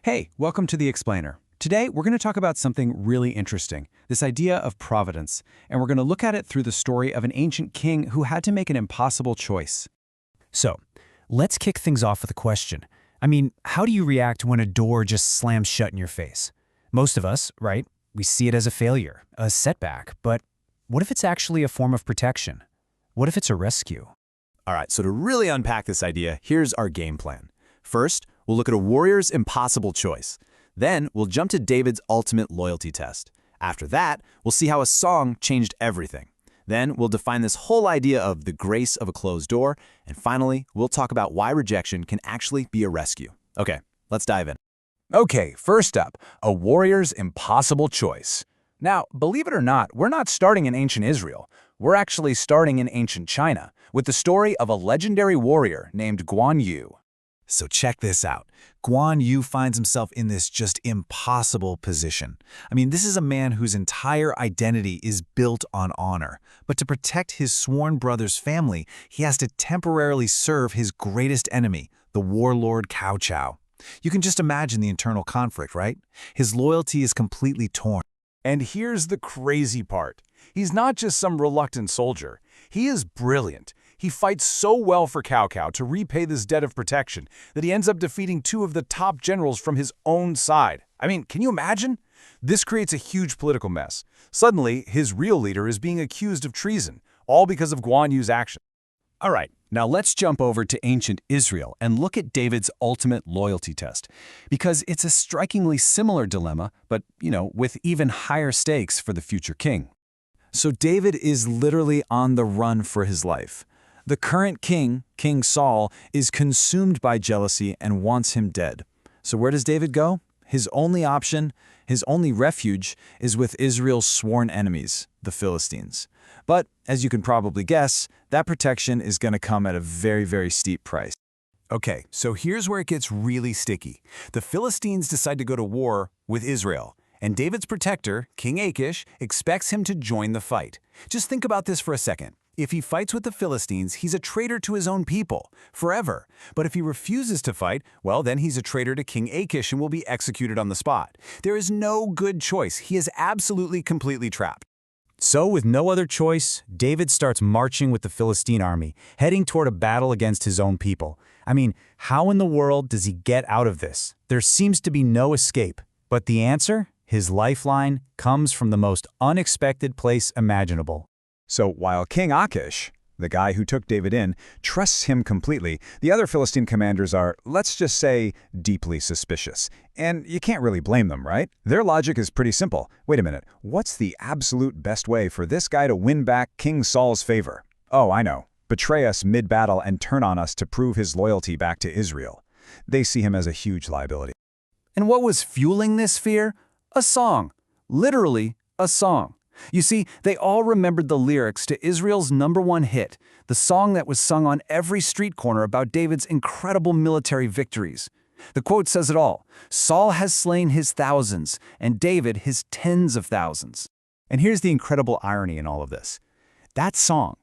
Hey, welcome to The Explainer. Today, we're going to talk about something really interesting, this idea of providence, and we're going to look at it through the story of an ancient king who had to make an impossible choice. So, let's kick things off with a question. How do you react when a door just slams shut in your face? Most of us, right? We see it as a failure, a setback, but what if it's actually a form of protection? What if it's a rescue? All right, so to really unpack this idea, here's our game plan. First, we'll look at a warrior's impossible choice. Then, we'll jump to David's ultimate loyalty test. After that, we'll see how a song changed everything. Then, we'll define this whole idea of the grace of a closed door. And finally, we'll talk about why rejection can actually be a rescue. Okay, let's dive in. Okay, first up, a warrior's impossible choice. Now, believe it or not, we're not starting in ancient Israel. We're actually starting in ancient China, with the story of a legendary warrior named Guan Yu. So check this out. Guan Yu finds himself in this just impossible position. This is a man whose entire identity is built on honor. But to protect his sworn brother's family, he has to temporarily serve his greatest enemy, the warlord Cao Cao. You can just imagine the internal conflict, right? His loyalty is completely torn. And here's the crazy part. He's not just some reluctant soldier. He is brilliant. He fights so well for Cao Cao to repay this debt of protection that he ends up defeating two of the top generals from his own side. Can you imagine? This creates a huge political mess. Suddenly, his real leader is being accused of treason, all because of Guan Yu's actions. All right, now let's jump over to ancient Israel and look at David's ultimate loyalty test. Because it's a strikingly similar dilemma, but, with even higher stakes for the future king. So David is literally on the run for his life. The current king, King Saul, is consumed by jealousy and wants him dead. So where does David go? His only option, his only refuge, is with Israel's sworn enemies, the Philistines. But, as you can probably guess, that protection is going to come at a very, very steep price. Okay, so here's where it gets really sticky. The Philistines decide to go to war with Israel, and David's protector, King Achish, expects him to join the fight. Just think about this for a second. If he fights with the Philistines, he's a traitor to his own people, forever. But if he refuses to fight, well, then he's a traitor to King Achish and will be executed on the spot. There is no good choice. He is absolutely, completely trapped. So, with no other choice, David starts marching with the Philistine army, heading toward a battle against his own people. How in the world does he get out of this? There seems to be no escape. But the answer? His lifeline comes from the most unexpected place imaginable. So while King Achish, the guy who took David in, trusts him completely, the other Philistine commanders are, let's just say, deeply suspicious. And you can't really blame them, right? Their logic is pretty simple. Wait a minute, what's the absolute best way for this guy to win back King Saul's favor? Oh, I know. Betray us mid-battle and turn on us to prove his loyalty back to Israel. They see him as a huge liability. And what was fueling this fear? A song. Literally, a song. You see, they all remembered the lyrics to Israel's #1 hit, the song that was sung on every street corner about David's incredible military victories. The quote says it all. Saul has slain his thousands, and David his tens of thousands. And here's the incredible irony in all of this. That song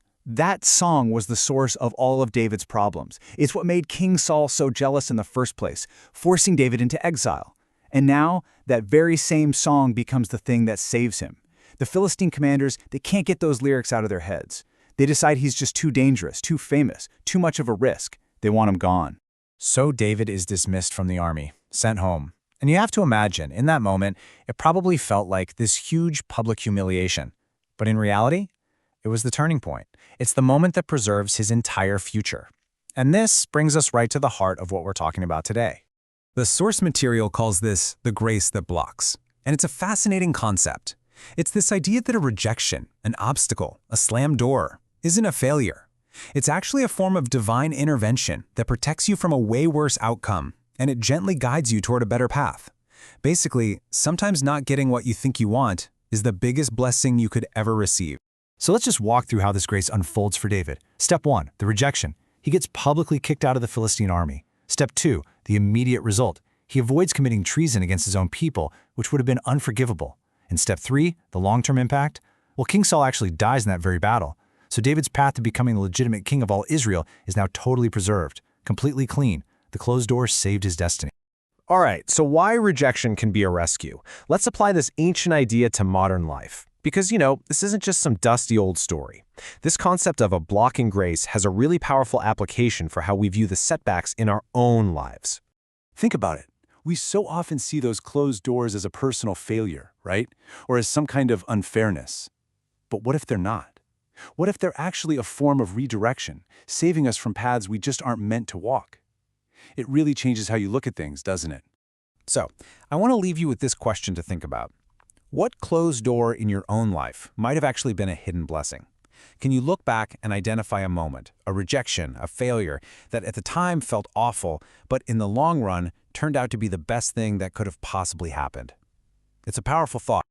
was the source of all of David's problems. It's what made King Saul so jealous in the first place, forcing David into exile. And now, that very same song becomes the thing that saves him. The Philistine commanders, they can't get those lyrics out of their heads. They decide he's just too dangerous, too famous, too much of a risk. They want him gone. So David is dismissed from the army, sent home. And you have to imagine, in that moment, it probably felt like this huge public humiliation. But in reality, it was the turning point. It's the moment that preserves his entire future. And this brings us right to the heart of what we're talking about today. The source material calls this the grace that blocks. And it's a fascinating concept. It's this idea that a rejection, an obstacle, a slammed door, isn't a failure. It's actually a form of divine intervention that protects you from a way worse outcome, and it gently guides you toward a better path. Basically, sometimes not getting what you think you want is the biggest blessing you could ever receive. So let's just walk through how this grace unfolds for David. Step 1, the rejection. He gets publicly kicked out of the Philistine army. Step 2, the immediate result. He avoids committing treason against his own people, which would have been unforgivable. And step 3, the long-term impact? Well, King Saul actually dies in that very battle. So David's path to becoming the legitimate king of all Israel is now totally preserved, completely clean. The closed door saved his destiny. All right, so why rejection can be a rescue? Let's apply this ancient idea to modern life. Because, this isn't just some dusty old story. This concept of a blocking grace has a really powerful application for how we view the setbacks in our own lives. Think about it. We so often see those closed doors as a personal failure, right? Or as some kind of unfairness. But what if they're not? What if they're actually a form of redirection, saving us from paths we just aren't meant to walk? It really changes how you look at things, doesn't it? So, I want to leave you with this question to think about. What closed door in your own life might have actually been a hidden blessing? Can you look back and identify a moment, a rejection, a failure that at the time felt awful, but in the long run turned out to be the best thing that could have possibly happened? It's a powerful thought.